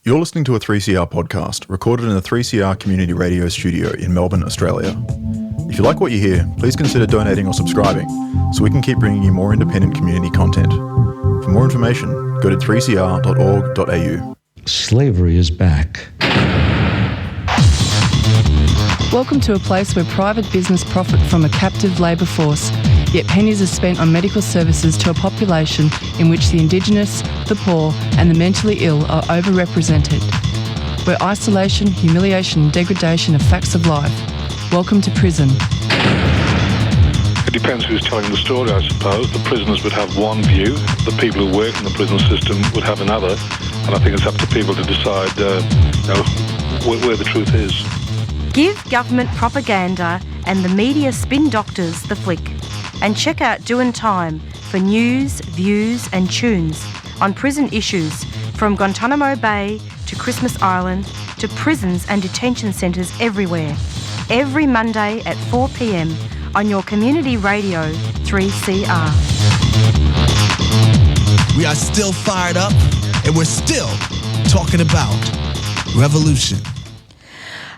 You're listening to a 3CR podcast recorded in the 3CR Community Radio studio in Melbourne, Australia. If you like what you hear, please consider donating or subscribing so we can keep bringing you more independent community content. For more information, go to 3cr.org.au. Slavery is back. Welcome to a place where private business profit from a captive labour force, yet pennies are spent on medical services to a population in which the Indigenous, the poor and the mentally ill are overrepresented. Where isolation, humiliation and degradation are facts of life. Welcome to prison. It depends who's telling the story, I suppose. The prisoners would have one view, the people who work in the prison system would have another, and I think it's up to people to decide where the truth is. Give government propaganda and the media spin doctors the flick. And check out Doin Time for news, views and tunes on prison issues from Guantanamo Bay to Christmas Island to prisons and detention centres everywhere. Every Monday at 4 p.m. on your community radio 3CR. We are still fired up and we're still talking about revolution.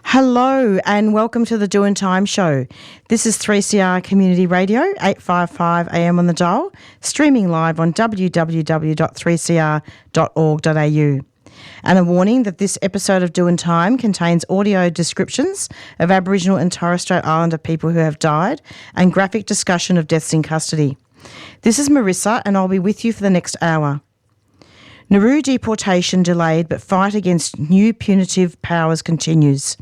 Hello and welcome to the Doin Time show. This is 3CR Community Radio, 855 AM on the dial, streaming live on www.3cr.org.au. And a warning that this episode of Doin Time contains audio descriptions of Aboriginal and Torres Strait Islander people who have died and graphic discussion of deaths in custody. This is Marissa and I'll be with you for the next hour. Nauru deportation delayed, but fight against new punitive powers continues.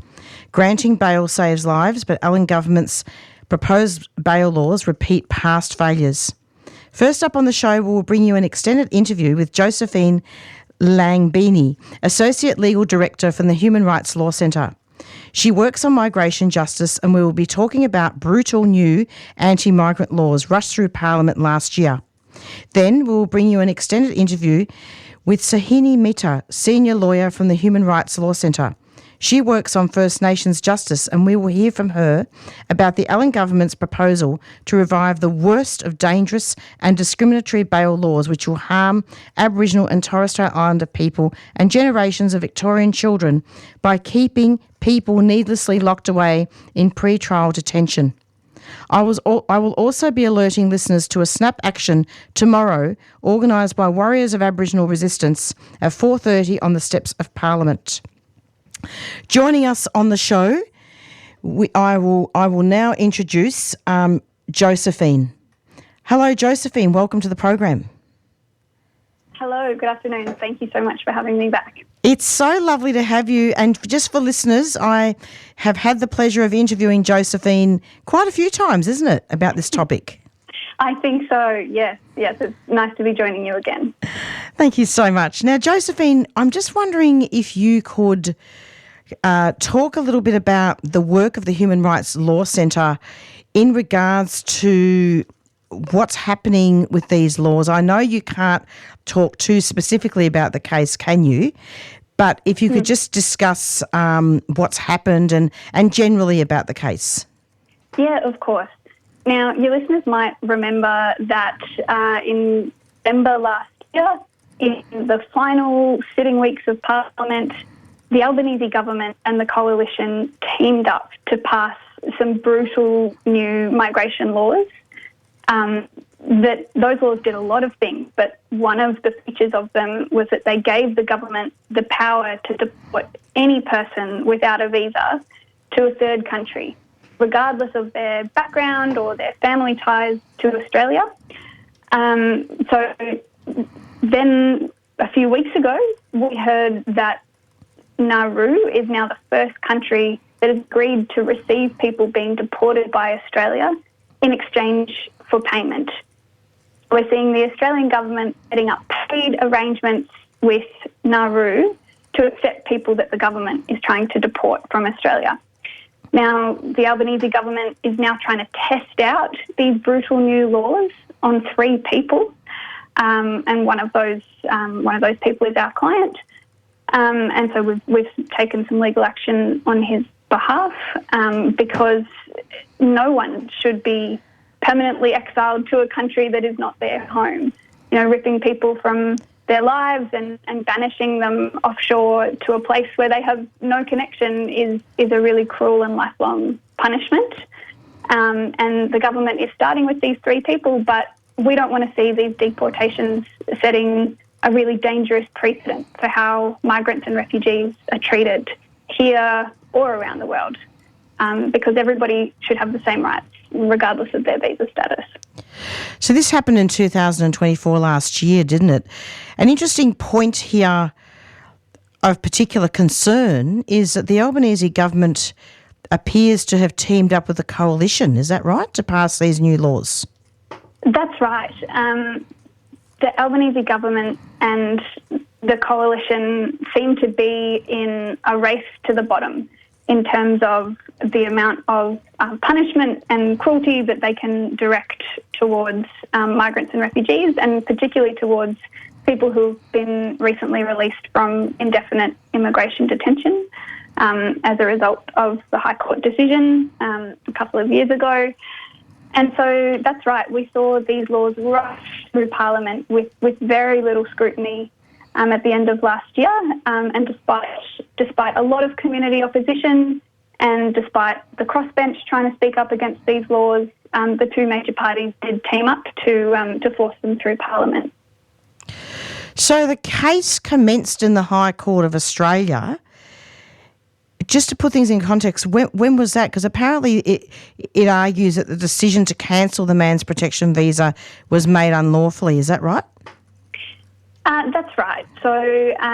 Granting bail saves lives, but Allan Government's proposed bail laws repeat past failures. First up on the show, we'll bring you an extended interview with Josephine Langbien, Associate Legal Director from the Human Rights Law Centre. She works on migration justice, and we will be talking about brutal new anti-migrant laws rushed through Parliament last year. Then we will bring you an extended interview with Sohini Mehta, Senior Lawyer from the Human Rights Law Centre. She works on First Nations justice, and we will hear from her about the Allan Government's proposal to revive the worst of dangerous and discriminatory bail laws which will harm Aboriginal and Torres Strait Islander people and generations of Victorian children by keeping people needlessly locked away in pre-trial detention. I will also be alerting listeners to a snap action tomorrow organised by Warriors of Aboriginal Resistance at 4:30 on the steps of Parliament. Joining us on the show, I will now introduce Josephine. Hello, Josephine. Welcome to the program. Hello, good afternoon. Thank you so much for having me back. It's so lovely to have you. And just for listeners, I have had the pleasure of interviewing Josephine quite a few times, isn't it, about this topic? I think so, yes. Yes, it's nice to be joining you again. Thank you so much. Now, Josephine, I'm just wondering if you could talk a little bit about the work of the Human Rights Law Centre in regards to what's happening with these laws. I know you can't talk too specifically about the case, can you? But if you could just discuss what's happened and generally about the case. Yeah, of course. Now, your listeners might remember that in December last year, in the final sitting weeks of Parliament, the Albanese government and the coalition teamed up to pass some brutal new migration laws. That those laws did a lot of things, but one of the features of them was that they gave the government the power to deport any person without a visa to a third country, regardless of their background or their family ties to Australia. So then a few weeks ago, we heard that Nauru is now the first country that has agreed to receive people being deported by Australia in exchange for payment. We're seeing the Australian government setting up paid arrangements with Nauru to accept people that the government is trying to deport from Australia. Now, the Albanese government is now trying to test out these brutal new laws on 3 people, and one of those people is our client. And so we've taken some legal action on his behalf because no one should be permanently exiled to a country that is not their home. You know, ripping people from their lives and banishing them offshore to a place where they have no connection is a really cruel and lifelong punishment. And the government is starting with these 3 people, but we don't want to see these deportations setting a really dangerous precedent for how migrants and refugees are treated here or around the world, because everybody should have the same rights regardless of their visa status. So this happened in 2024 last year, didn't it? An interesting point here of particular concern is that the Albanese government appears to have teamed up with a coalition, is that right, to pass these new laws? That's right. The Albanese government and the coalition seem to be in a race to the bottom in terms of the amount of punishment and cruelty that they can direct towards migrants and refugees, and particularly towards people who've been recently released from indefinite immigration detention as a result of the High Court decision a couple of years ago. And so that's right, we saw these laws rush through Parliament with very little scrutiny at the end of last year, and despite a lot of community opposition and despite the crossbench trying to speak up against these laws, the 2 major parties did team up to force them through Parliament. So the case commenced in the High Court of Australia. Just to put things in context, when was that? Because apparently it argues that the decision to cancel the man's protection visa was made unlawfully. Is that right? That's right. So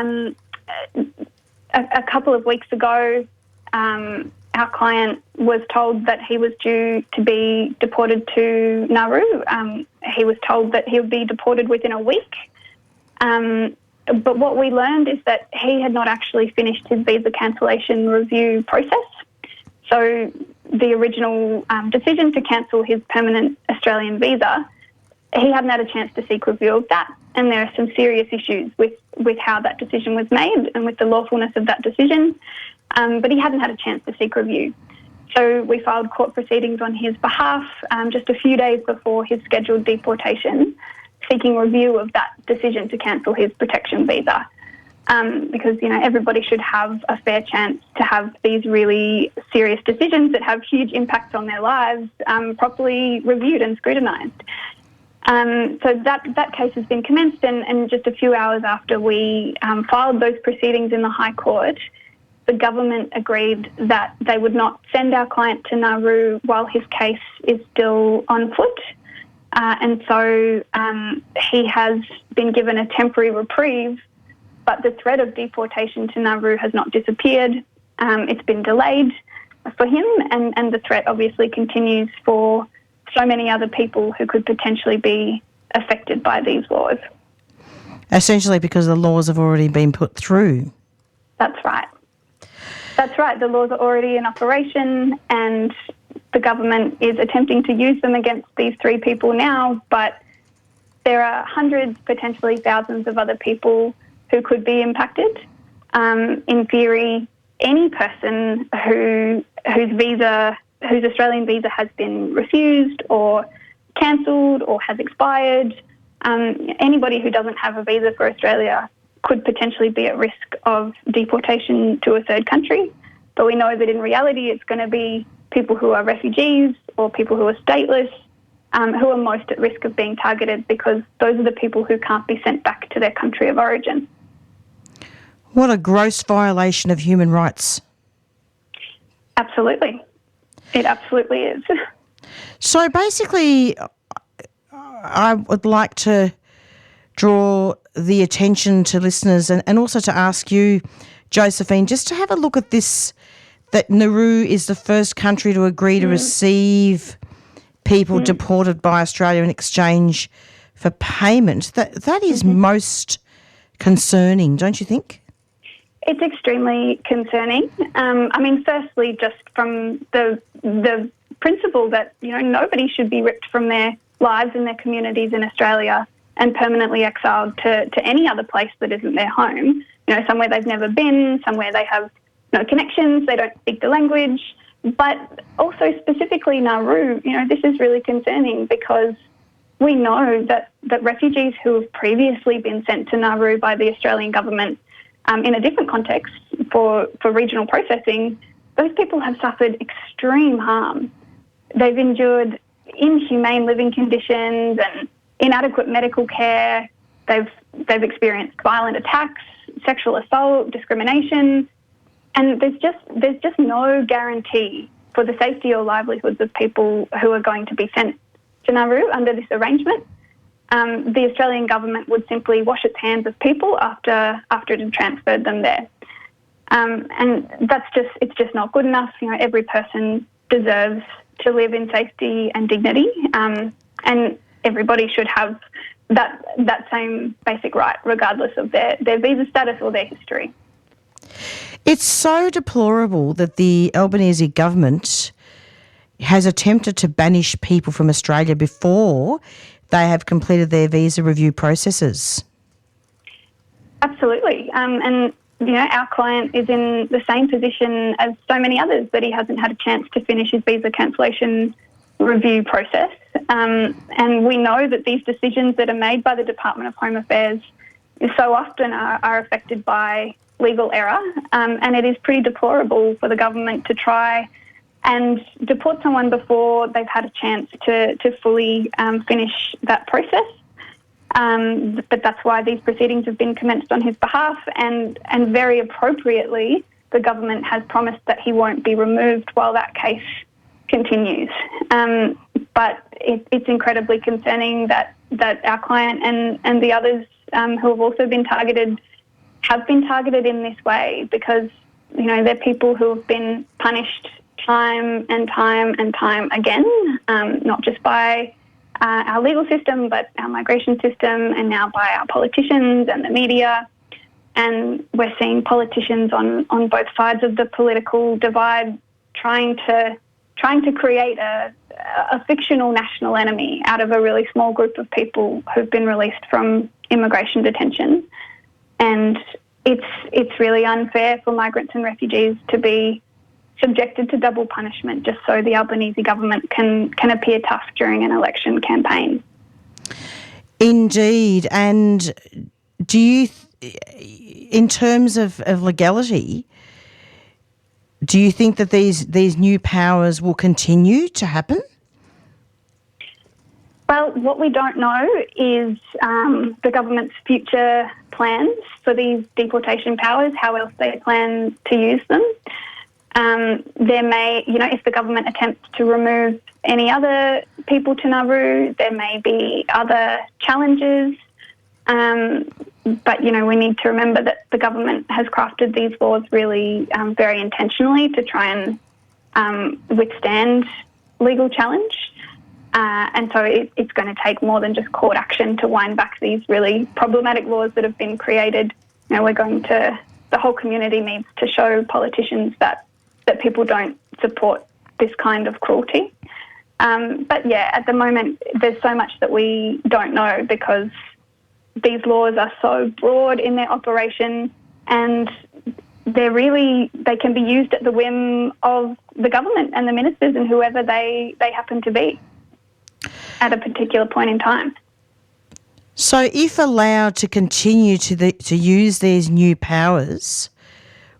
a couple of weeks ago, our client was told that he was due to be deported to Nauru. He was told that he would be deported within a week. But what we learned is that he had not actually finished his visa cancellation review process. So the original decision to cancel his permanent Australian visa, he hadn't had a chance to seek review of that. And there are some serious issues with how that decision was made and with the lawfulness of that decision. But he hadn't had a chance to seek review. So we filed court proceedings on his behalf just a few days before his scheduled deportation, seeking review of that decision to cancel his protection visa. Because, everybody should have a fair chance to have these really serious decisions that have huge impacts on their lives properly reviewed and scrutinised. So that case has been commenced, and just a few hours after we filed those proceedings in the High Court, the government agreed that they would not send our client to Nauru while his case is still on foot. And so he has been given a temporary reprieve, but the threat of deportation to Nauru has not disappeared. It's been delayed for him, and the threat obviously continues for so many other people who could potentially be affected by these laws. Essentially because the laws have already been put through. That's right. That's right. The laws are already in operation, and the government is attempting to use them against these 3 people now, but there are hundreds, potentially thousands of other people who could be impacted. In theory, any person whose Australian visa has been refused or cancelled or has expired, anybody who doesn't have a visa for Australia could potentially be at risk of deportation to a third country. But we know that in reality it's going to be people who are refugees or people who are stateless who are most at risk of being targeted, because those are the people who can't be sent back to their country of origin. What a gross violation of human rights. Absolutely. It absolutely is. So basically, I would like to draw the attention to listeners and also to ask you, Josephine, just to have a look at this, that Nauru is the first country to agree to receive people deported by Australia in exchange for payment. That is most concerning, don't you think? It's extremely concerning. Firstly, just from the principle that, nobody should be ripped from their lives and their communities in Australia and permanently exiled to any other place that isn't their home, somewhere they've never been, somewhere they have no connections, they don't speak the language. But also specifically Nauru, this is really concerning because we know that refugees who have previously been sent to Nauru by the Australian government in a different context for regional processing, those people have suffered extreme harm. They've endured inhumane living conditions and inadequate medical care. They've experienced violent attacks, sexual assault, discrimination, and there's just no guarantee for the safety or livelihoods of people who are going to be sent to Nauru under this arrangement. The Australian government would simply wash its hands of people after it had transferred them there. And it's just not good enough. You know, every person deserves to live in safety and dignity, and everybody should have that same basic right, regardless of their visa status or their history. It's so deplorable that the Albanese government has attempted to banish people from Australia before they have completed their visa review processes. Absolutely. And, you know, our client is in the same position as so many others, that he hasn't had a chance to finish his visa cancellation review process. And we know that these decisions that are made by the Department of Home Affairs so often are affected by legal error. And it is pretty deplorable for the government to try and deport someone before they've had a chance to fully finish that process. But that's why these proceedings have been commenced on his behalf, and very appropriately, the government has promised that he won't be removed while that case continues. But it's incredibly concerning that our client and the others who have also been targeted have been targeted in this way, because, you know, they're people who have been punished time and time and time again, not just by our legal system, but our migration system, and now by our politicians and the media. And we're seeing politicians on both sides of the political divide trying to create a fictional national enemy out of a really small group of people who've been released from immigration detention. And it's really unfair for migrants and refugees to be subjected to double punishment just so the Albanese government can appear tough during an election campaign. Indeed. And do you, in terms of legality, do you think that these new powers will continue to happen? Well, what we don't know is the government's future plans for these deportation powers, how else they plan to use them. There may, you know, if the government attempts to remove any other people to Nauru, there may be other challenges. But, you know, we need to remember that the government has crafted these laws really very intentionally to try and withstand legal challenge. And so it's going to take more than just court action to wind back these really problematic laws that have been created. You know, the whole community needs to show politicians that people don't support this kind of cruelty. But yeah, at the moment, there's so much that we don't know, because these laws are so broad in their operation, and they can be used at the whim of the government and the ministers and whoever they happen to be at a particular point in time. So if allowed to continue to use these new powers,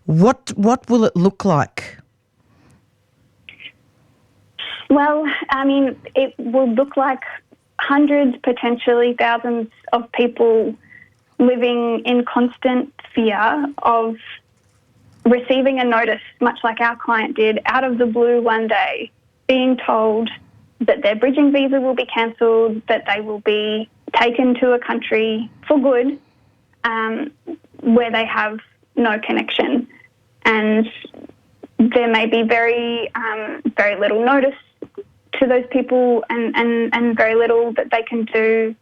what will it look like? Well, I mean, it will look like hundreds, potentially thousands of people living in constant fear of receiving a notice, much like our client did, out of the blue one day, being told that their bridging visa will be cancelled, that they will be taken to a country for good, where they have no connection. And there may be very little notice to those people, and very little that they can do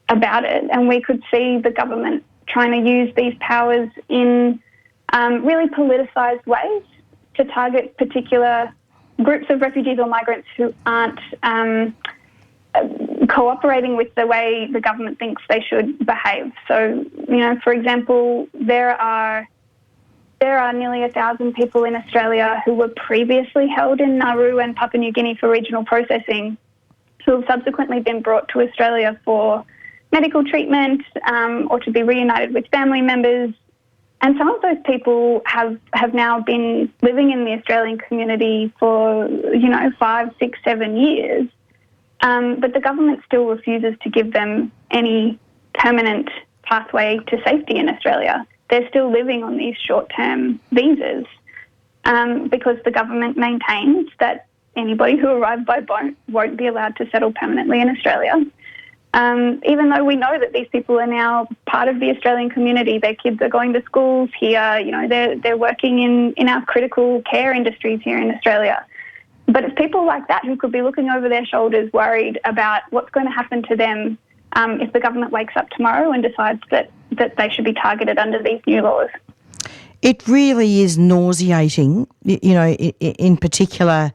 about it. And we could see the government trying to use these powers in really politicised ways to target particular groups of refugees or migrants who aren't cooperating with the way the government thinks they should behave. So, you know, for example, there are nearly 1,000 people in Australia who were previously held in Nauru and Papua New Guinea for regional processing, who have subsequently been brought to Australia for medical treatment or to be reunited with family members. And some of those people have now been living in the Australian community for, 5, 6, 7 years. But the government still refuses to give them any permanent pathway to safety in Australia. They're still living on these short-term visas because the government maintains that anybody who arrives by boat won't be allowed to settle permanently in Australia. Even though we know that these people are now part of the Australian community, their kids are going to schools here, they're working in our critical care industries here in Australia. But it's people like that who could be looking over their shoulders worried about what's going to happen to them if the government wakes up tomorrow and decides that they should be targeted under these new laws. It really is nauseating, in particular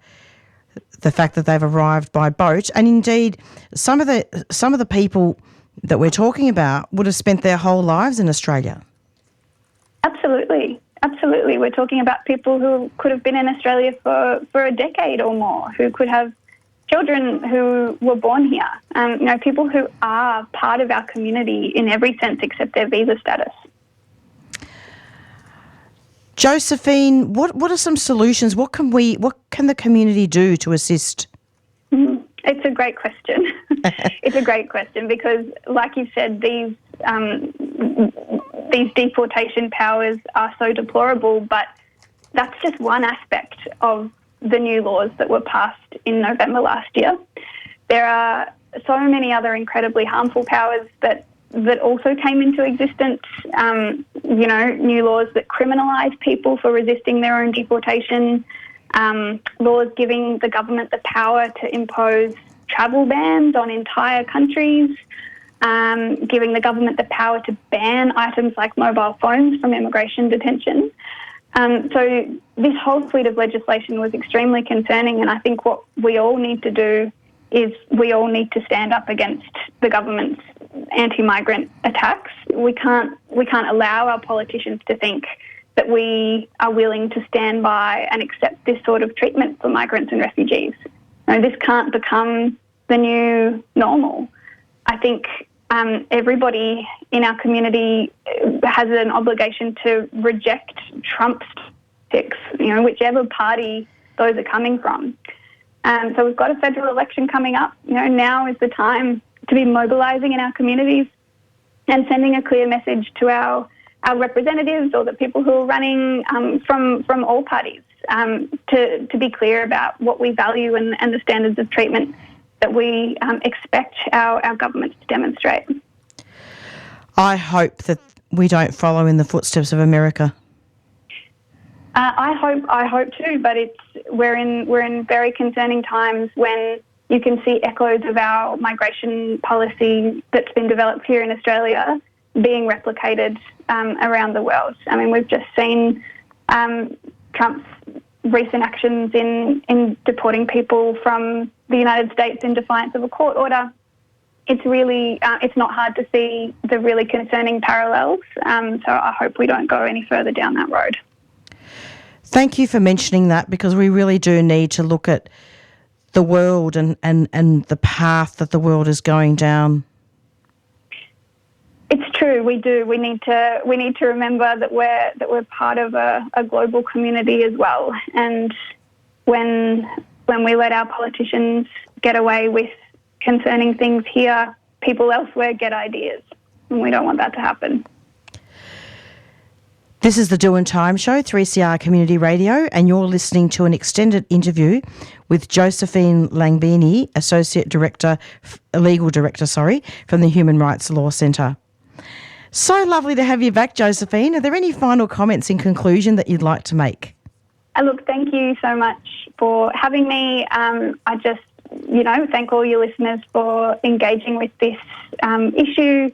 the fact that they've arrived by boat, and indeed some of the people that we're talking about would have spent their whole lives in Australia. Absolutely. We're talking about people who could have been in Australia for a decade or more, who could have children who were born here, people who are part of our community in every sense except their visa status. Josephine, what are some solutions? What can the community do to assist? It's a great question. It's a great question because, like you said, these deportation powers are so deplorable, but that's just one aspect of the new laws that were passed in November last year. There are so many other incredibly harmful powers that also came into existence, new laws that criminalise people for resisting their own deportation, laws giving the government the power to impose travel bans on entire countries, giving the government the power to ban items like mobile phones from immigration detention. So this whole suite of legislation was extremely concerning, and I think what we all need to do is we all need to stand up against the government's anti-migrant attacks. We can't allow our politicians to think that we are willing to stand by and accept this sort of treatment for migrants and refugees. This can't become the new normal. I think everybody in our community has an obligation to reject Trump's tactics, whichever party those are coming from. So we've got a federal election coming up. Now is the time to be mobilising in our communities and sending a clear message to our representatives or the people who are running from all parties to be clear about what we value and the standards of treatment that we expect our governments to demonstrate. I hope that we don't follow in the footsteps of America. I hope too, but we're in very concerning times when you can see echoes of our migration policy that's been developed here in Australia being replicated around the world. I mean, we've just seen Trump's recent actions in deporting people from the United States in defiance of a court order. It's really, it's not hard to see the really concerning parallels. So I hope we don't go any further down that road. Thank you for mentioning that, because we really do need to look at the world and the path that the world is going down. It's true, we do. We need to remember that we're part of a global community as well. And when we let our politicians get away with concerning things here, people elsewhere get ideas, and we don't want that to happen. This is the Doin Time Show, 3CR Community Radio, and you're listening to an extended interview with Josephine Langbien, Legal Director, from the Human Rights Law Centre. So lovely to have you back, Josephine. Are there any final comments in conclusion that you'd like to make? Look, thank you so much for having me. I just, thank all your listeners for engaging with this issue.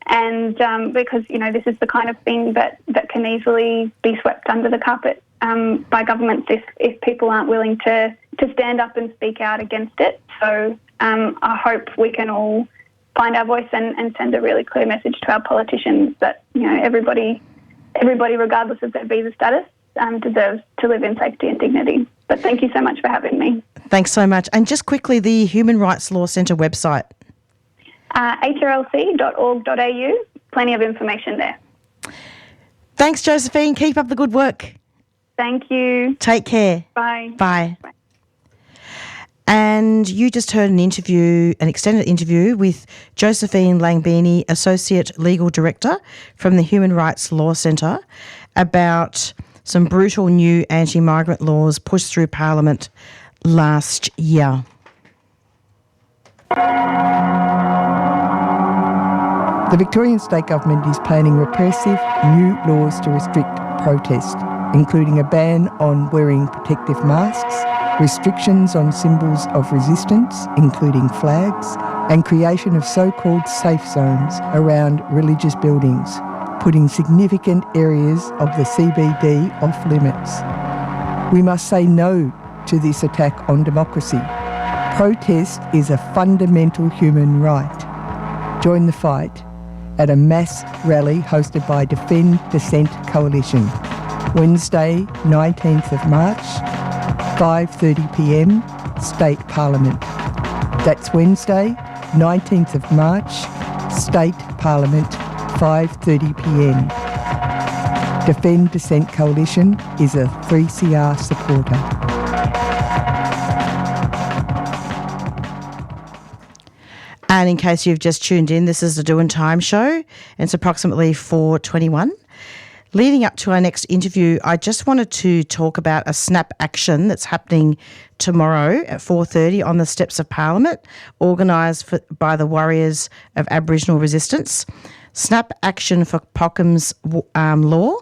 And because, this is the kind of thing that can easily be swept under the carpet by governments if people aren't willing to stand up and speak out against it. So I hope we can all find our voice and send a really clear message to our politicians that, everybody regardless of their visa status, deserves to live in safety and dignity. But thank you so much for having me. Thanks so much. And just quickly, the Human Rights Law Centre website. hrlc.org.au. Plenty of information there. Thanks, Josephine. Keep up the good work. Thank you. Take care. Bye. Bye. And you just heard an extended interview with Josephine Langbien, Associate Legal Director from the Human Rights Law Centre, about some brutal new anti-migrant laws pushed through Parliament last year. The Victorian State Government is planning repressive new laws to restrict protest, including a ban on wearing protective masks, restrictions on symbols of resistance, including flags, and creation of so-called safe zones around religious buildings, putting significant areas of the CBD off limits. We must say no to this attack on democracy. Protest is a fundamental human right. Join the fight at a mass rally hosted by Defend Dissent Coalition, Wednesday, 19th of March, 5:30pm, State Parliament. That's Wednesday, 19th of March, State Parliament, 5:30pm. Defend Dissent Coalition is a 3CR supporter. And in case you've just tuned in, this is the Doin Time show, and it's approximately 4:21. Leading up to our next interview, I just wanted to talk about a snap action that's happening tomorrow at 4:30 on the steps of Parliament, organised by the Warriors of Aboriginal Resistance. Snap action for Pockham's law.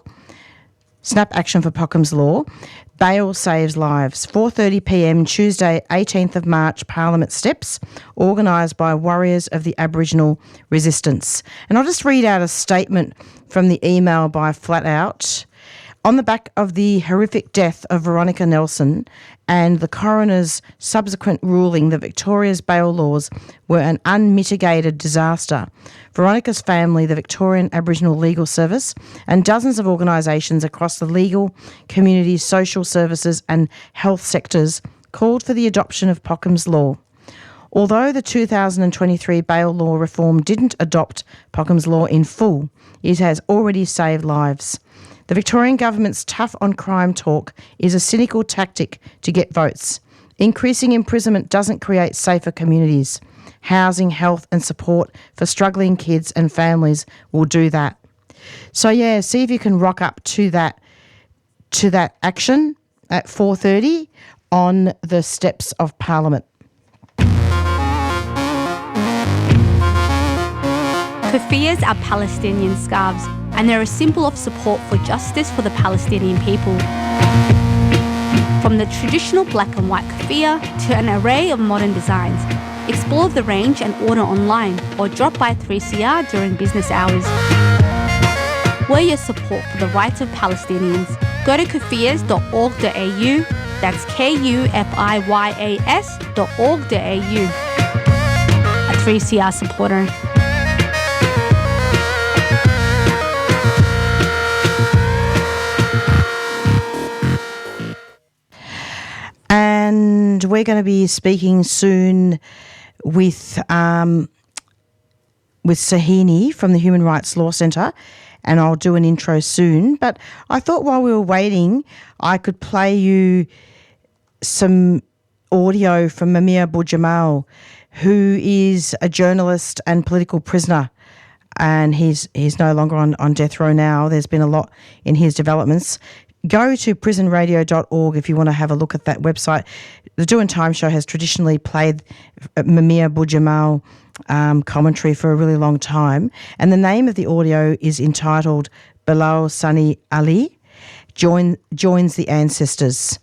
Snap action for Pockham's law. Bail saves lives. 4:30pm, Tuesday, 18th of March, Parliament steps, organised by Warriors of the Aboriginal Resistance. And I'll just read out a statement from the email by Flat Out. On the back of the horrific death of Veronica Nelson and the coroner's subsequent ruling that Victoria's bail laws were an unmitigated disaster, Veronica's family, the Victorian Aboriginal Legal Service, and dozens of organisations across the legal, community, social services and health sectors called for the adoption of Pockham's law. Although the 2023 bail law reform didn't adopt Pockham's law in full, it has already saved lives. The Victorian Government's tough on crime talk is a cynical tactic to get votes. Increasing imprisonment doesn't create safer communities. Housing, health and support for struggling kids and families will do that. So yeah, see if you can rock up to that action at 4:30 on the steps of Parliament. Keffiyehs are Palestinian scarves, and they're a symbol of support for justice for the Palestinian people. From the traditional black and white keffiyeh to an array of modern designs, explore the range and order online or drop by 3CR during business hours. Wear your support for the rights of Palestinians. Go to keffiyehs.org.au, that's KUFIYAS.org.au. A 3CR supporter. And we're going to be speaking soon with Sohini from the Human Rights Law Centre, and I'll do an intro soon. But I thought while we were waiting, I could play you some audio from Mamia Bujamal, who is a journalist and political prisoner, and he's no longer on death row now. There's been a lot in his developments. Go to prisonradio.org if you want to have a look at that website. The Doin Time show has traditionally played Mamia Bujamal commentary for a really long time, and the name of the audio is entitled Bilal Sunny Ali Joins the Ancestors.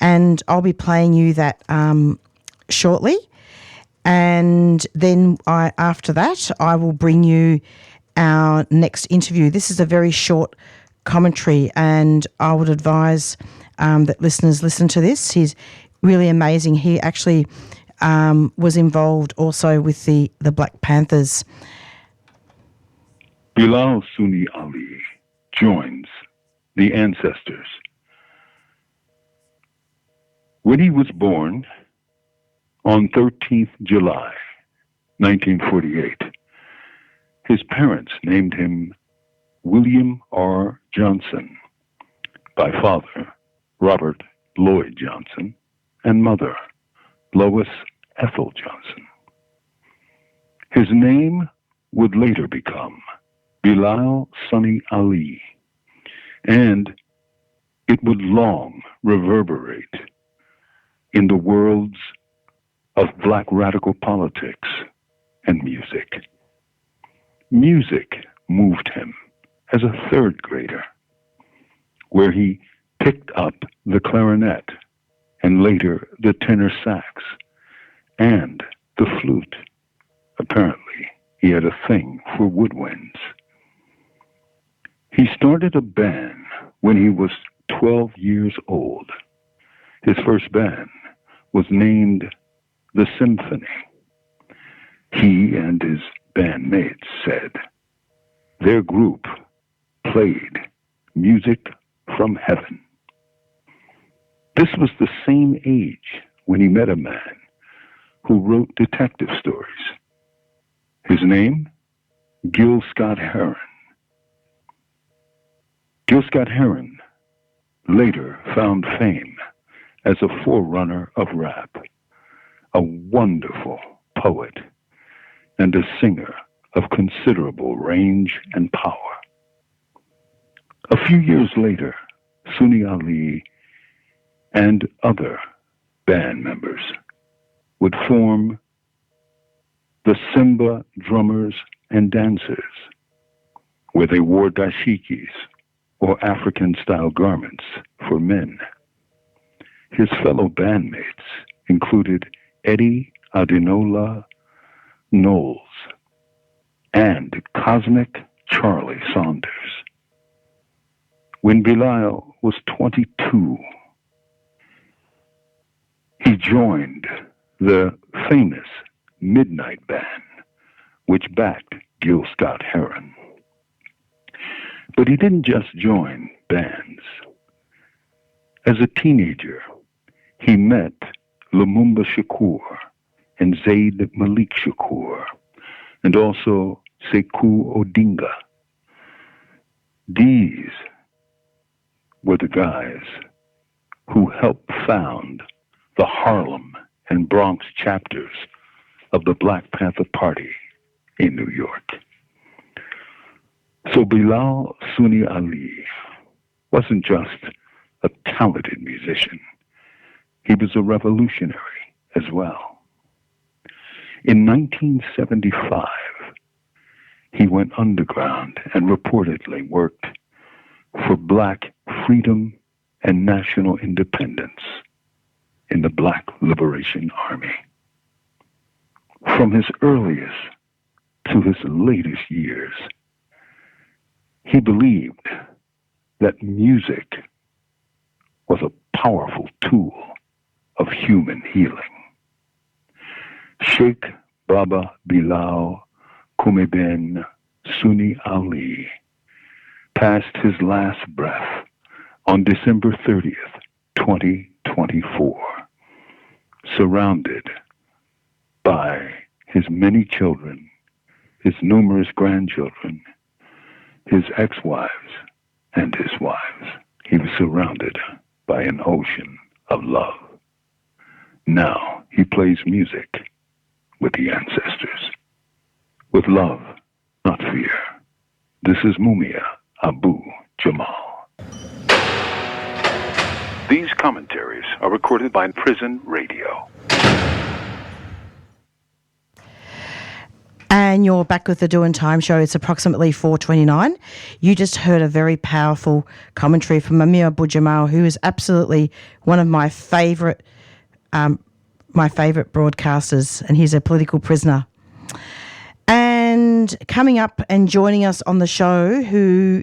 And I'll be playing you that shortly. And then after that, I will bring you our next interview. This is a very short commentary, and I would advise that listeners listen to this. He's really amazing. He actually was involved also with the Black Panthers. Bilal Sunni Ali joins the ancestors. When he was born on 13th July, 1948, his parents named him William R. Johnson, by father Robert Lloyd Johnson and mother Lois Ethel Johnson. His name would later become Bilal Sunny Ali, and it would long reverberate in the worlds of black radical politics and music. Music moved him as a third grader, where he picked up the clarinet and later the tenor sax and the flute. Apparently, he had a thing for woodwinds. He started a band when he was 12 years old. His first band was named The Symphony. He and his bandmates said their group played music from heaven. This was the same age when he met a man who wrote detective stories. His name, Gil Scott-Heron. Gil Scott-Heron later found fame as a forerunner of rap, a wonderful poet, and a singer of considerable range and power. A few years later, Sunny Ali and other band members would form the Simba Drummers and Dancers, where they wore dashikis, or African-style garments for men. His fellow bandmates included Eddie Adenola Knowles and Cosmic Charlie Saunders. When Bilal was 22, he joined the famous Midnight Band, which backed Gil Scott-Heron. But he didn't just join bands. As a teenager, he met Lumumba Shakur and Zaid Malik Shakur, and also Sekou Odinga. These were the guys who helped found the Harlem and Bronx chapters of the Black Panther Party in New York. So Bilal Sunny Ali wasn't just a talented musician. He was a revolutionary as well. In 1975, he went underground and reportedly worked for Black freedom and national independence in the Black Liberation Army. From his earliest to his latest years, he believed that music was a powerful tool of human healing. Sheikh Baba Bilal Kumeben Sunny Ali passed his last breath on December 30th, 2024, surrounded by his many children, his numerous grandchildren, his ex-wives, and his wives. He was surrounded by an ocean of love. Now he plays music with the ancestors, with love, not fear. This is Mumia Abu Jamal. These commentaries are recorded by Prison Radio. And you're back with the Doin Time show. It's approximately 4:29. You just heard a very powerful commentary from Mumia Abu Jamal, who is absolutely one of my favourite broadcasters, and he's a political prisoner. And coming up and joining us on the show, who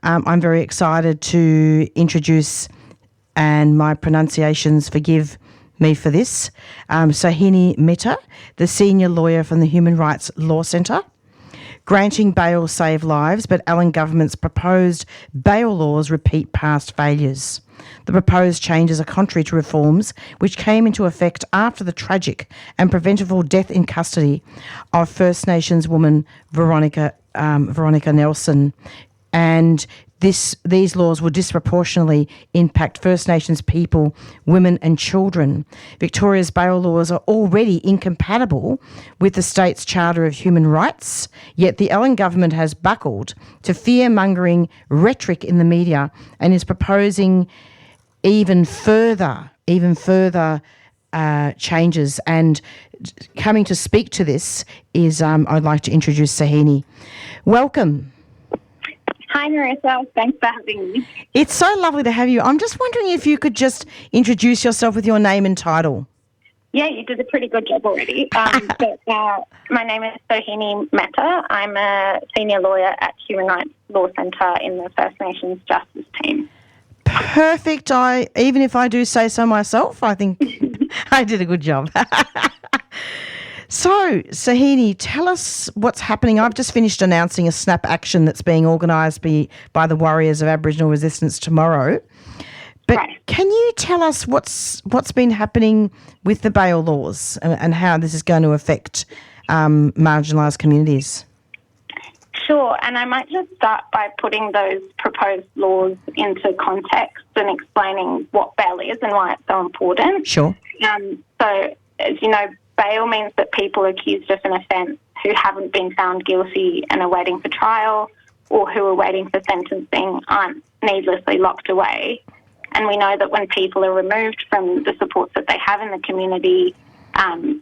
I'm very excited to introduce, and my pronunciations forgive me for this, Sohini Mehta, the senior lawyer from the Human Rights Law Centre. Granting bail save lives, but Allan Government's proposed bail laws repeat past failures. The proposed changes are contrary to reforms which came into effect after the tragic and preventable death in custody of First Nations woman Veronica Nelson, and these laws will disproportionately impact First Nations people, women and children. Victoria's bail laws are already incompatible with the state's Charter of Human Rights, yet the Allan Government has buckled to fear-mongering rhetoric in the media and is proposing even further changes. And coming to speak to this is, I'd like to introduce Sohini. Welcome. Hi, Marissa. Thanks for having me. It's so lovely to have you. I'm just wondering if you could just introduce yourself with your name and title. Yeah, you did a pretty good job already. My name is Sohini Mehta. I'm a senior lawyer at Human Rights Law Centre in the First Nations Justice team. Perfect. Even if I do say so myself, I think I did a good job. So, Sohini, tell us what's happening. I've just finished announcing a snap action that's being organised by the Warriors of Aboriginal Resistance tomorrow. But Can you tell us what's been happening with the bail laws and how this is going to affect marginalised communities? Sure, and I might just start by putting those proposed laws into context and explaining what bail is and why it's so important. Sure. So, as you know, bail means that people accused of an offence who haven't been found guilty and are waiting for trial or who are waiting for sentencing aren't needlessly locked away. And we know that when people are removed from the supports that they have in the community,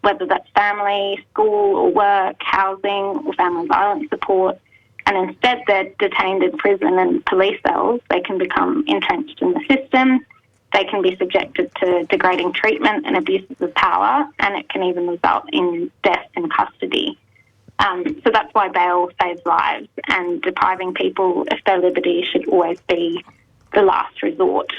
whether that's family, school or work, housing or family violence support, and instead they're detained in prison and police cells, they can become entrenched in the system. They can be subjected to degrading treatment and abuses of power, and it can even result in death in custody. So that's why bail saves lives, and depriving people of their liberty should always be the last resort.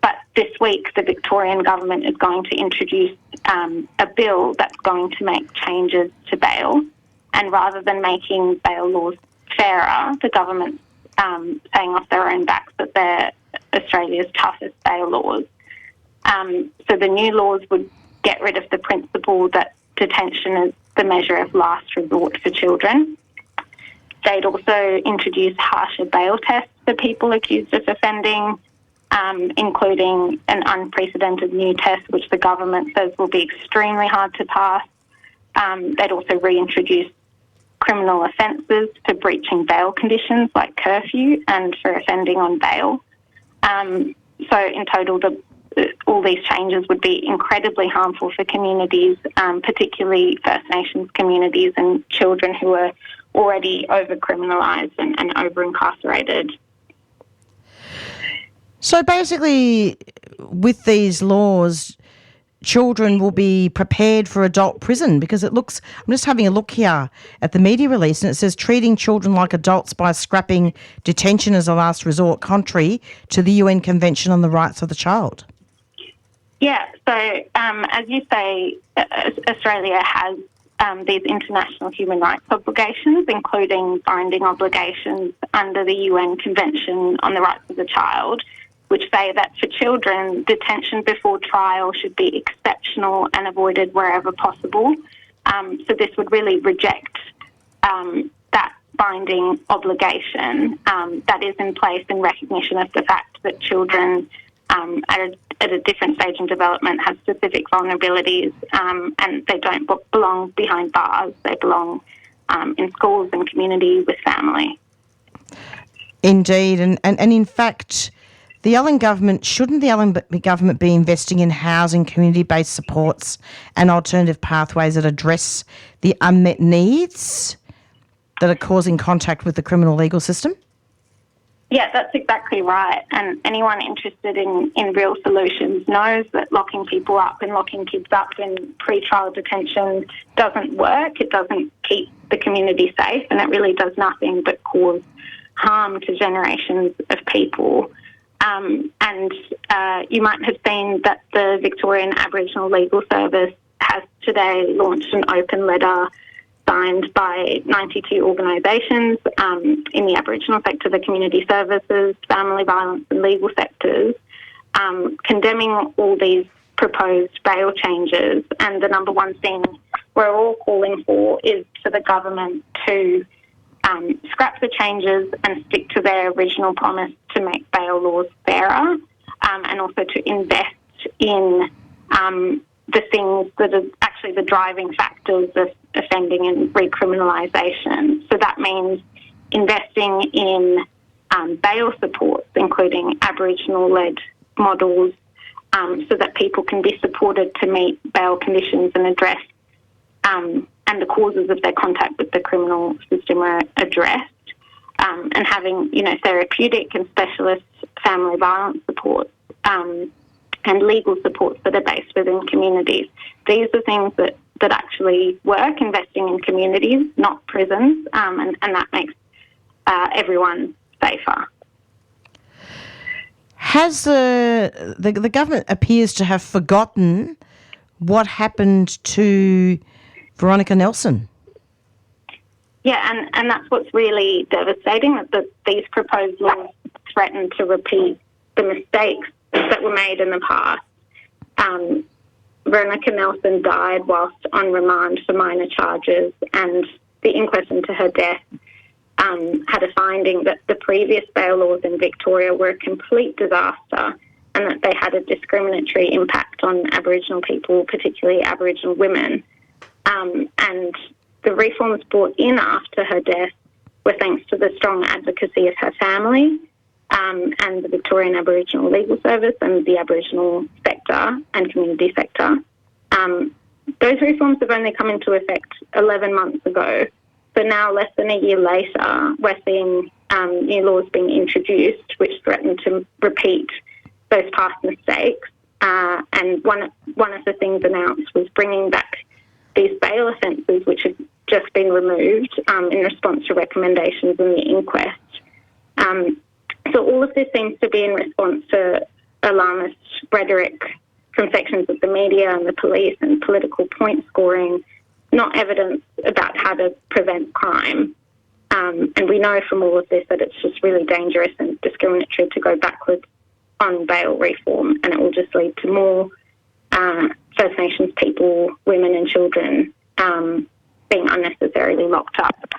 But this week, the Victorian government is going to introduce a bill that's going to make changes to bail, and rather than making bail laws fairer, the government's saying off their own backs that they're Australia's toughest bail laws. So the new laws would get rid of the principle that detention is the measure of last resort for children. They'd also introduce harsher bail tests for people accused of offending, including an unprecedented new test which the government says will be extremely hard to pass. They'd also reintroduce criminal offences for breaching bail conditions like curfew and for offending on bail. So in total, all these changes would be incredibly harmful for communities, particularly First Nations communities and children who are already over-criminalised and over-incarcerated. So basically, with these laws, children will be prepared for adult prison, because it looks, I'm just having a look here at the media release, and it says treating children like adults by scrapping detention as a last resort, contrary to the UN Convention on the Rights of the Child. Yeah, so as you say, Australia has these international human rights obligations, including binding obligations under the UN Convention on the Rights of the Child, which say that for children, detention before trial should be exceptional and avoided wherever possible. So this would really reject that binding obligation that is in place in recognition of the fact that children at a different stage in development have specific vulnerabilities, and they don't belong behind bars. They belong in schools and community with family. Indeed, and in fact, the Allan Government, shouldn't the Allan Government be investing in housing, community-based supports and alternative pathways that address the unmet needs that are causing contact with the criminal legal system? Yeah, that's exactly right. And anyone interested in real solutions knows that locking people up and locking kids up in pre-trial detention doesn't work. It doesn't keep the community safe, and it really does nothing but cause harm to generations of people. And you might have seen that the Victorian Aboriginal Legal Service has today launched an open letter signed by 92 organisations in the Aboriginal sector, the community services, family violence and legal sectors, condemning all these proposed bail changes. And the number one thing we're all calling for is for the government to scrap the changes and stick to their original promise to make bail laws fairer, and also to invest in the things that are actually the driving factors of offending and recriminalisation. So that means investing in bail supports, including Aboriginal-led models, so that people can be supported to meet bail conditions and address and the causes of their contact with the criminal system are addressed, and having, therapeutic and specialist family violence supports and legal supports that are based within communities. These are things that actually work, investing in communities, not prisons, and that makes everyone safer. Has the government appears to have forgotten what happened to Veronica Nelson? Yeah, and that's what's really devastating, that these proposed laws threaten to repeat the mistakes that were made in the past. Veronica Nelson died whilst on remand for minor charges, and the inquest into her death had a finding that the previous bail laws in Victoria were a complete disaster and that they had a discriminatory impact on Aboriginal people, particularly Aboriginal women. And the reforms brought in after her death were thanks to the strong advocacy of her family and the Victorian Aboriginal Legal Service and the Aboriginal sector and community sector. Those reforms have only come into effect 11 months ago. So now, less than a year later, we're seeing new laws being introduced which threaten to repeat those past mistakes. And one of the things announced was bringing back these bail offences which have just been removed in response to recommendations in the inquest. So all of this seems to be in response to alarmist rhetoric from sections of the media and the police and political point scoring, not evidence about how to prevent crime. And we know from all of this that it's just really dangerous and discriminatory to go backwards on bail reform, and it will just lead to more First Nations people, women and children being unnecessarily locked up.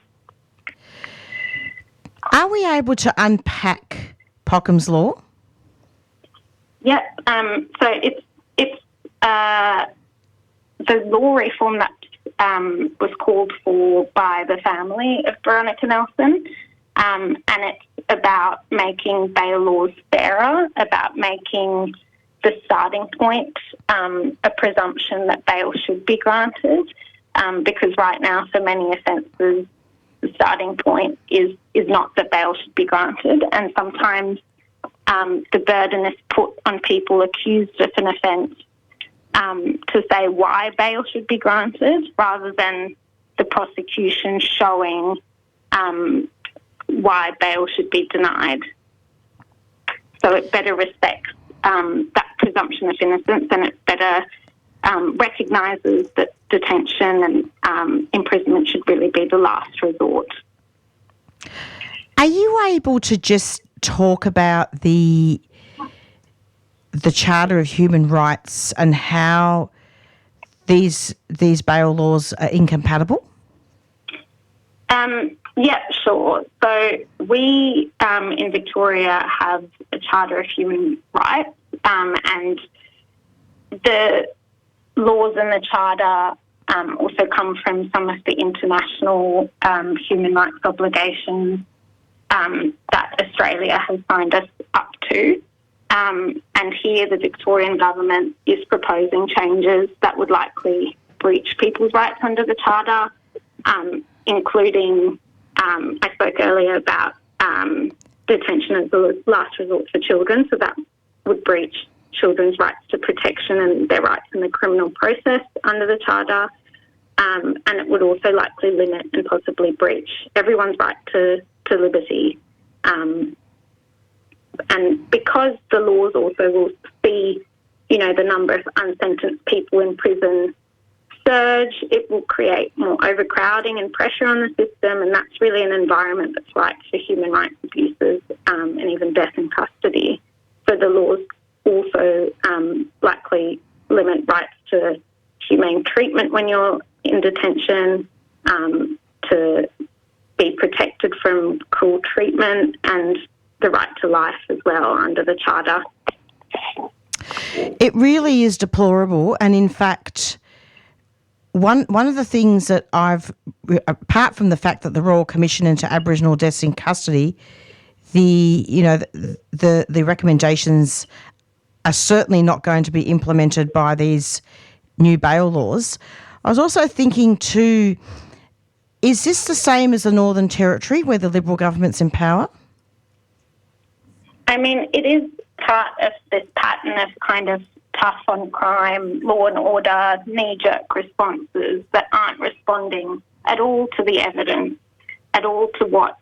Are we able to unpack Pockham's Law? Yeah, so it's the law reform that was called for by the family of Veronica Nelson, and it's about making bail laws fairer, about making the starting point a presumption that bail should be granted, because right now for many offences the starting point is not that bail should be granted, and sometimes the burden is put on people accused of an offence to say why bail should be granted, rather than the prosecution showing why bail should be denied. So it better respects that presumption of innocence, and it better recognises that detention and imprisonment should really be the last resort. Are you able to just talk about the Charter of Human Rights and how these bail laws are incompatible? Yeah, sure. So we in Victoria have a Charter of Human Rights, and the laws in the Charter also come from some of the international human rights obligations that Australia has signed us up to. And here the Victorian government is proposing changes that would likely breach people's rights under the Charter, including, I spoke earlier about detention as the last resort for children, so that would breach children's rights to protection and their rights in the criminal process under the Charter, and it would also likely limit and possibly breach everyone's right to liberty. And because the laws also will see, the number of unsentenced people in prison surge. It will create more overcrowding and pressure on the system, and that's really an environment that's ripe for human rights abuses and even death in custody. So the laws also likely limit rights to humane treatment when you're in detention, to be protected from cruel treatment, and the right to life as well under the Charter. It really is deplorable, and in fact, one of the things that I've, apart from the fact that the Royal Commission into Aboriginal Deaths in Custody, the recommendations are certainly not going to be implemented by these new bail laws. I was also thinking too, is this the same as the Northern Territory where the Liberal government's in power? I mean, it is part of this pattern of kind of tough on crime, law and order, knee-jerk responses that aren't responding at all to the evidence, at all to what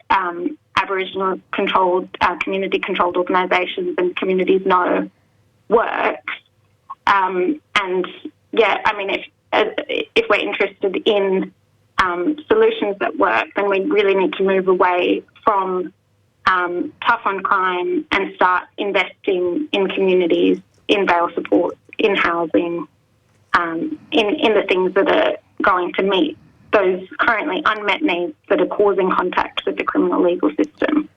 Aboriginal-controlled, community-controlled organisations and communities know works. And yeah, I mean, if we're interested in solutions that work, then we really need to move away from tough on crime and start investing in communities, in bail support, in housing, in the things that are going to meet those currently unmet needs that are causing contact with the criminal legal system.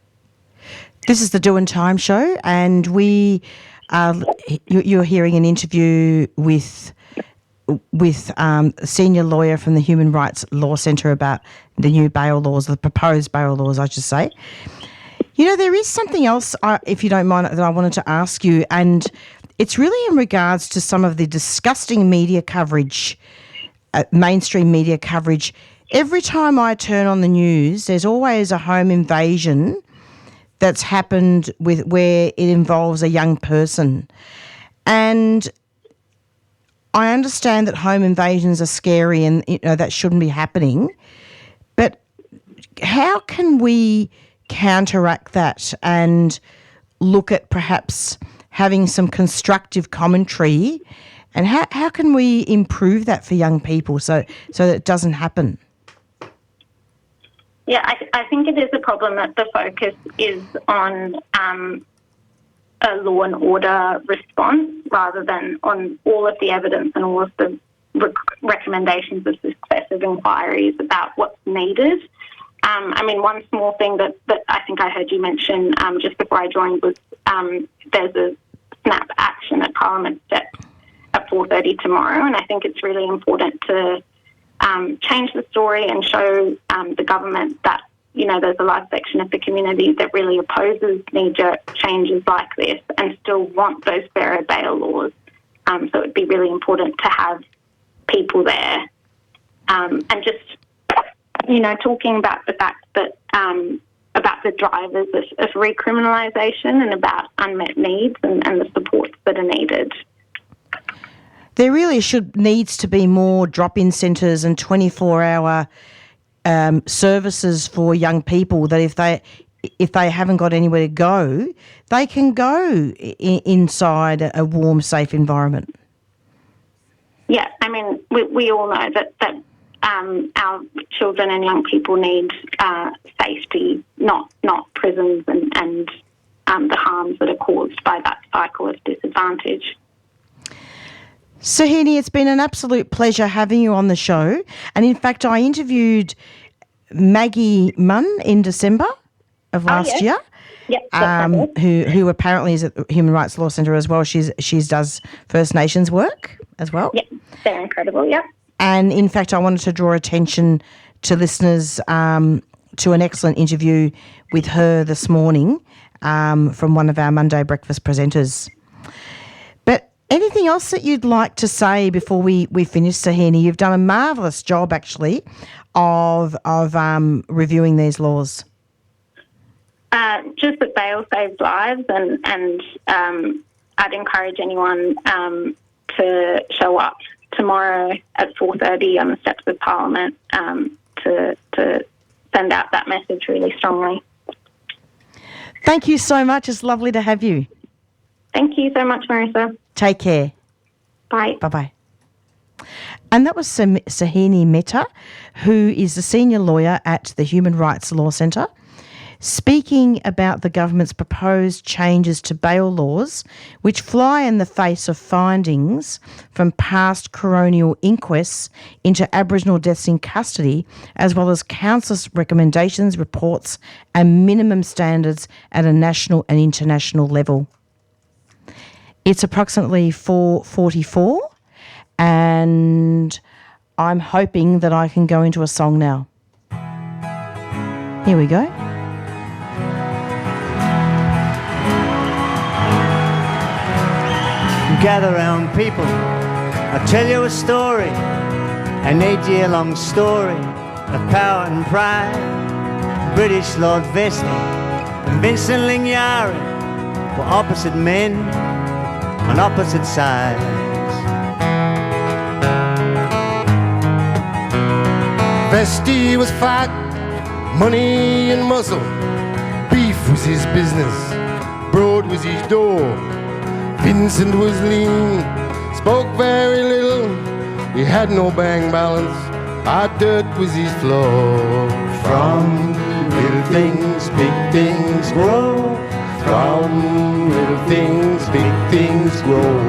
This is the Doin Time show, and you're hearing an interview with a senior lawyer from the Human Rights Law Centre about the new bail laws, the proposed bail laws, I should say. You know, there is something else, if you don't mind, that I wanted to ask you, and it's really in regards to some of the disgusting media coverage, mainstream media coverage. Every time I turn on the news, there's always a home invasion that's happened where it involves a young person. And I understand that home invasions are scary and that shouldn't be happening. But how can we counteract that and look at perhaps having some constructive commentary, and how can we improve that for young people so that it doesn't happen? Yeah, I think it is a problem that the focus is on a law and order response rather than on all of the evidence and all of the recommendations of successive inquiries about what's needed. I mean, one small thing that I think I heard you mention just before I joined was there's a snap action at Parliament at 4:30 tomorrow, and I think it's really important to change the story and show the government that, you know, there's a large section of the community that really opposes knee-jerk changes like this and still want those fairer bail laws. So it'd be really important to have people there and just, you know, talking about the fact that about the drivers of recriminalisation and about unmet needs and the supports that are needed. There really needs to be more drop-in centres and 24-hour services for young people that if they haven't got anywhere to go, they can go inside a warm, safe environment. Yeah, I mean, we all know that our children and young people need safety, not prisons and the harms that are caused by that cycle of disadvantage. Sohini, it's been an absolute pleasure having you on the show. And in fact, I interviewed Maggie Munn in December of last year. Yep, who apparently is at the Human Rights Law Centre as well. She does First Nations work as well. Yeah, they're incredible, yeah. And in fact, I wanted to draw attention to listeners to an excellent interview with her this morning from one of our Monday breakfast presenters. But anything else that you'd like to say before we finish, Sohini? You've done a marvellous job, actually, of reviewing these laws. Just that bail saves lives, and I'd encourage anyone to show up tomorrow at 4:30 on the steps of Parliament to send out that message really strongly. Thank you so much. It's lovely to have you. Thank you so much, Marissa. Take care. Bye. Bye-bye. And that was Sohini Mehta, who is the senior lawyer at the Human Rights Law Centre, speaking about the government's proposed changes to bail laws, which fly in the face of findings from past coronial inquests into Aboriginal deaths in custody, as well as council's recommendations, reports and minimum standards at a national and international level. It's approximately 4:44 and I'm hoping that I can go into a song now. Here we go. Gather round, people, I'll tell you a story, an 8-year-long story of power and pride. British Lord Vestey and Vincent Lingyari were opposite men on opposite sides. Vestey was fat, money and muscle. Beef was his business, broad was his door. Vincent was lean, spoke very little. He had no bank balance, hard dirt was his floor. From little things, big things grow. From little things, big things grow.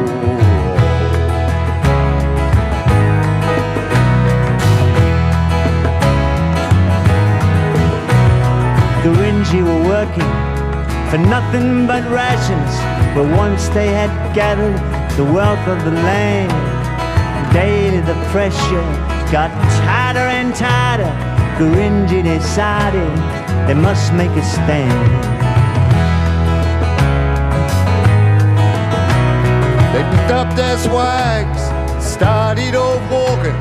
The Rinji were working for nothing but rations, but once they had gathered the wealth of the land, daily the pressure got tighter and tighter. Gurindji decided they must make a stand. They picked up their swags, started off walking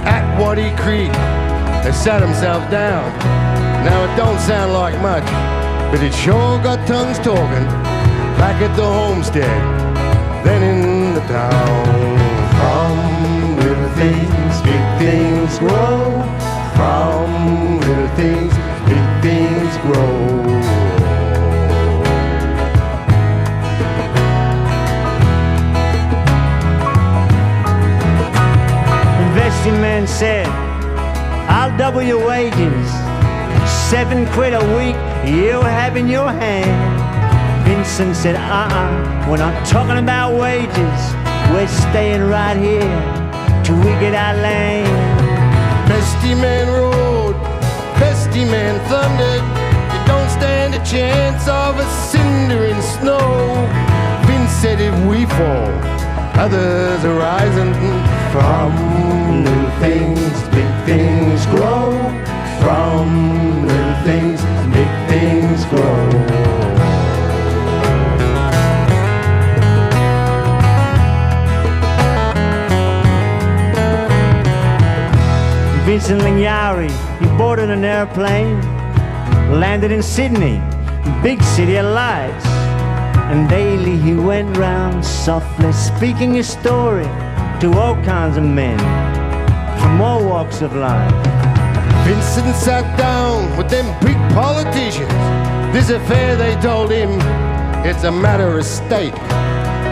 at Waddy Creek. They sat themselves down. Now it don't sound like much, but it sure got tongues talking. Back at the homestead, then in the town. From little things, big things grow. From little things, big things grow. Investing man said, I'll double your wages. 7 quid a week you'll have in your hand. Vincent said, we're not talking about wages. We're staying right here till we get our land. Vestey man rode, Vestey man thundered. You don't stand a chance of a cinder in snow. Vince said if we fall, others are rising. From little things, big things grow. From little things, big things grow. Vincent Lingyari, he boarded an airplane, landed in Sydney, big city of lights. And daily he went round softly speaking his story to all kinds of men from all walks of life. Vincent sat down with them big politicians. This affair, they told him, it's a matter of state.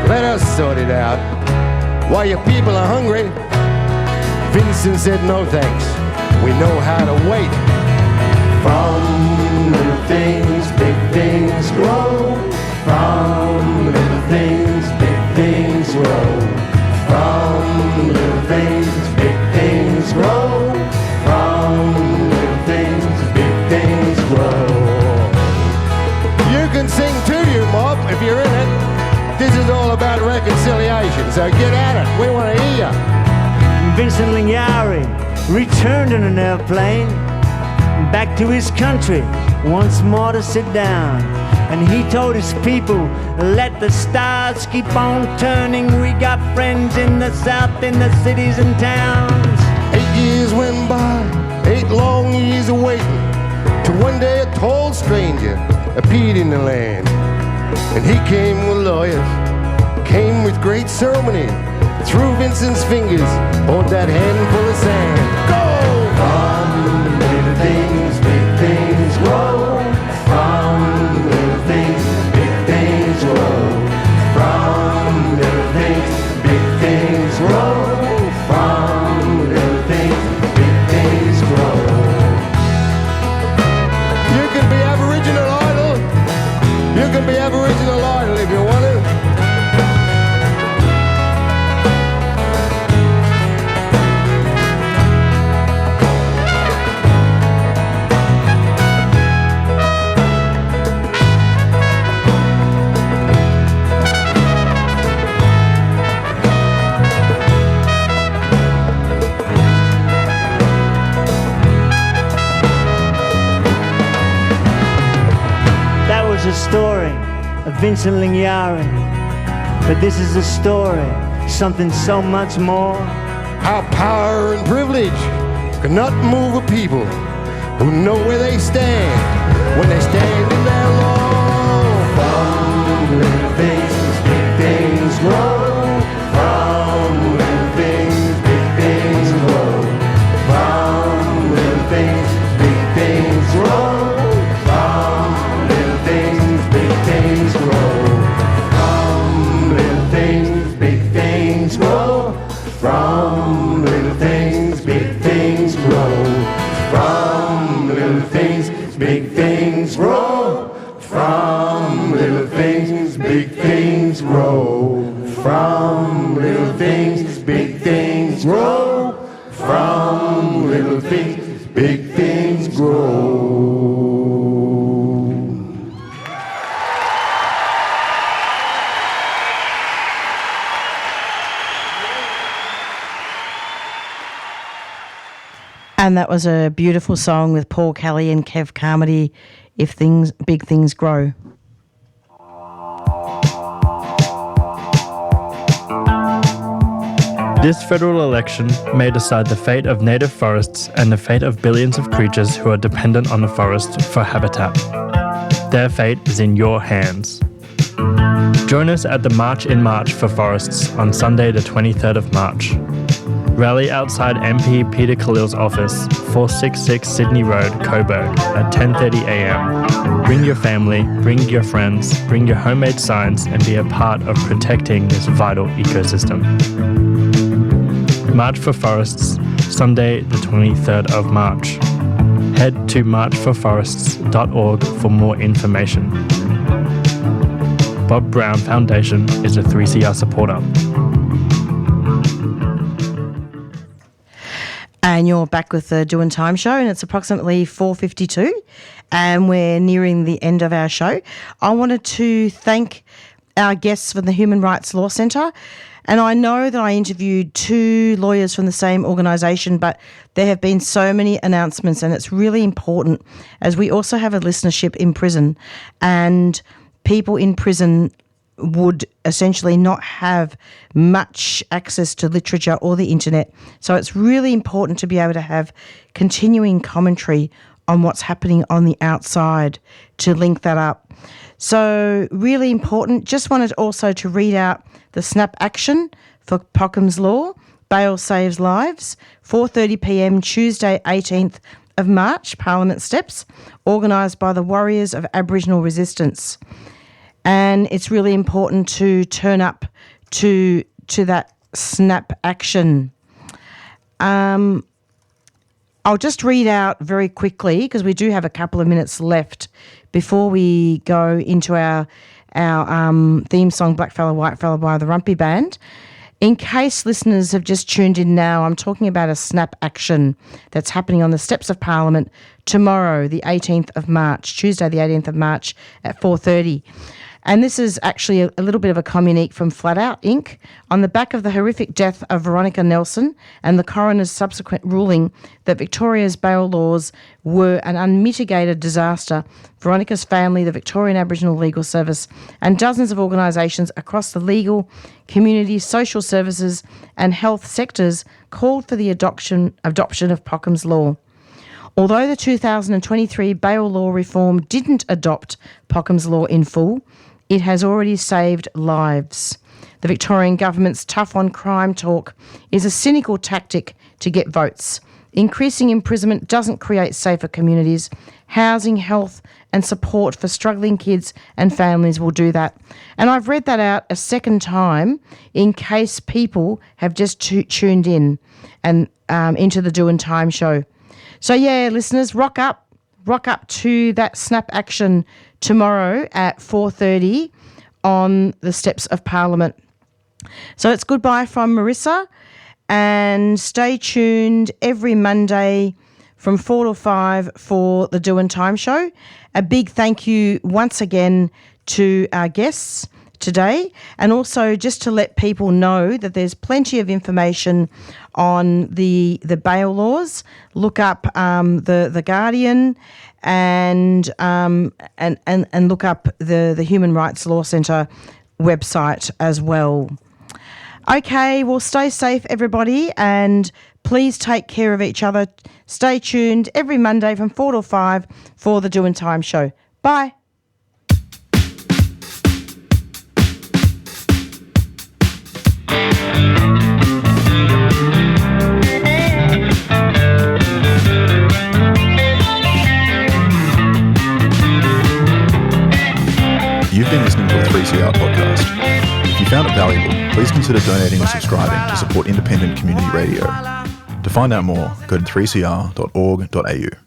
Let us sort it out. While your people are hungry. Vincent said no thanks, we know how to wait. From little things, big things grow. From little things, big things grow. From little things, big things grow. From little things, big things grow. You can sing too, you mob, if you're in it. This is all about reconciliation, so get at it, we want to hear you. Vincent Lingyari returned in an airplane back to his country once more to sit down. And he told his people, let the stars keep on turning. We got friends in the south, in the cities and towns. 8 years went by, 8 long years of waiting, till one day a tall stranger appeared in the land. And he came with lawyers, came with great ceremony. Through Vincent's fingers, hold that handful of sand. Go! From little things, big things grow. From little things, big things grow. From little things, big things grow. From Vincent Lingiari. But this is a story, something so much more. How power and privilege cannot move a people who know where they stand when they stand in their law. From little things, big things grow. From little things, big things grow. From little things, big things grow. From little things, big things grow. From little things, big things grow. From little things, big things grow. From little things, big things grow. From little things, big things grow. From little things, big things grow. From little things, big things grow. And that was a beautiful song with Paul Kelly and Kev Carmody, Big Things Grow. This federal election may decide the fate of native forests and the fate of billions of creatures who are dependent on the forest for habitat. Their fate is in your hands. Join us at the March in March for Forests on Sunday the 23rd of March. Rally outside MP Peter Khalil's office, 466 Sydney Road, Coburg, at 10:30am. Bring your family, bring your friends, bring your homemade signs and be a part of protecting this vital ecosystem. March for Forests, Sunday the 23rd of March. Head to marchforforests.org for more information. Bob Brown Foundation is a 3CR supporter. And you're back with the Doin Time show, and it's approximately 4:52, and we're nearing the end of our show. I wanted to thank our guests from the Human Rights Law Centre, and I know that I interviewed 2 lawyers from the same organisation, but there have been so many announcements, and it's really important as we also have a listenership in prison, and people in prison would essentially not have much access to literature or the internet. So it's really important to be able to have continuing commentary on what's happening on the outside to link that up. So really important. Just wanted also to read out the snap action for Pockham's Law, Bail Saves Lives, 4:30pm Tuesday 18th of March, Parliament Steps, organised by the Warriors of Aboriginal Resistance. And it's really important to turn up to that snap action. I'll just read out very quickly, because we do have a couple of minutes left before we go into our theme song, Black Fella, White Fella by the Rumpy Band. In case listeners have just tuned in now, I'm talking about a snap action that's happening on the steps of Parliament tomorrow, the 18th of March, Tuesday the 18th of March at 4:30. And this is actually a little bit of a communique from Flat Out Inc. On the back of the horrific death of Veronica Nelson and the coroner's subsequent ruling that Victoria's bail laws were an unmitigated disaster, Veronica's family, the Victorian Aboriginal Legal Service, and dozens of organisations across the legal, community, social services and health sectors called for the adoption of Pockham's Law. Although the 2023 bail law reform didn't adopt Pockham's Law in full, it has already saved lives. The Victorian Government's tough on crime talk is a cynical tactic to get votes. Increasing imprisonment doesn't create safer communities. Housing, health and support for struggling kids and families will do that. And I've read that out a second time in case people have just tuned in and into the Doin Time show. So yeah, listeners, rock up to that snap action tomorrow at 4:30 on the steps of Parliament. So it's goodbye from Marissa, and stay tuned every Monday from 4 to 5 for the Doin Time show. A big thank you once again to our guests, today. And also just to let people know that there's plenty of information on the bail laws. Look up the Guardian and look up the Human Rights Law Centre website as well. Okay, well, stay safe, everybody, and please take care of each other. Stay tuned every Monday from 4 to 5 for the Doin Time show. Bye. You've been listening to a 3CR podcast. If you found it valuable, please consider donating or subscribing to support independent community radio. To find out more, go to 3cr.org.au.